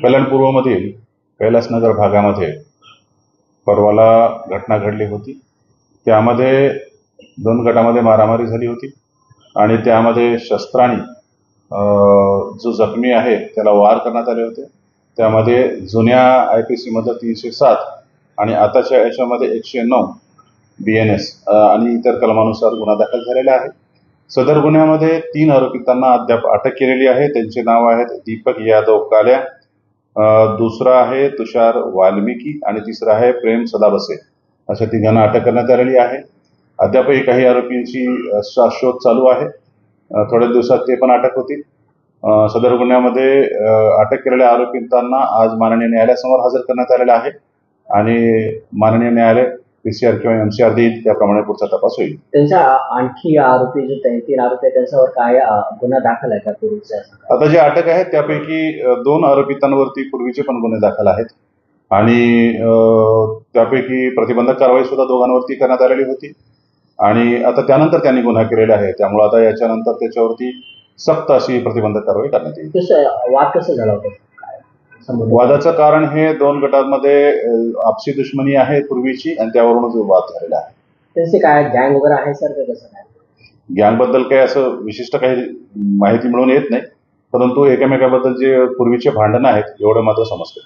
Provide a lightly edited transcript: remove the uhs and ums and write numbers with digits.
कल्याणपूर्वमधील कैलासनगर भागामध्ये परवाला घटना घडली होती। त्यामध्ये दोन गटामध्ये मारामारी झाली होती आणि त्यामध्ये शस्त्राने जो जखमी आहे त्याला वार करण्यात आले होते। त्यामध्ये जुन्या IPC मध्ये 307 आणि आताच्या याच्यामध्ये 109 BNS आणि इतर कलमानुसार गुन्हा दाखल झालेला आहे। सदर गुन्ह्यामध्ये 3 आरोपितांना अद्याप अटक केलेली आहे। त्यांचे नाव आहेत दीपक यादव काल्या, दुसरा आहे तुषार वाल्मिकी आणि तिसरा आहे प्रेम सदाबसे। अशा तिघांना अटक करण्यात आलेली आहे। अद्यापही काही आरोपींची शोध चालू आहे। थोड्या दिवसात ते पण अटक होतील। सदर गुन्ह्यामध्ये अटक केलेल्या आरोपींना आज माननीय न्यायालयासमोर हजर करण्यात आलेलं आहे आणि माननीय न्यायालय PCR किंवा MCR देईल, त्याप्रमाणे पुढचा तपास होईल। त्यांच्या आणखी आरोपी जे 3 आरोपी त्यांच्यावर काय गुन्हा दाखल आहे का पूर्वीचा? आता जे अटक आहे त्यापैकी 2 आरोपितांवरती पूर्वीचे पण गुन्हे दाखल आहेत आणि त्यापैकी प्रतिबंधक कारवाई सुद्धा दोघांवरती करण्यात आलेली होती आणि आता त्यानंतर त्यांनी गुन्हा केलेला आहे। त्यामुळे आता याच्यानंतर त्याच्यावरती सक्त अशी प्रतिबंधक कारवाई करण्यात येईल। वाद कसं झाला होता? वादाचं कारण हे 2 गटांमध्ये आपसी दुश्मनी आहे पूर्वीची आणि त्यावरूनच वाद झालेला आहे। त्यांचे काय गँग वगैरे आहे सर? ते कसं काय? गँग बद्दल काही असं विशिष्ट काही माहिती मिळून येत नाही, परंतु एकमेकाबद्दल जे पूर्वीचे भांडण आहेत एवढं मात्र समजतं।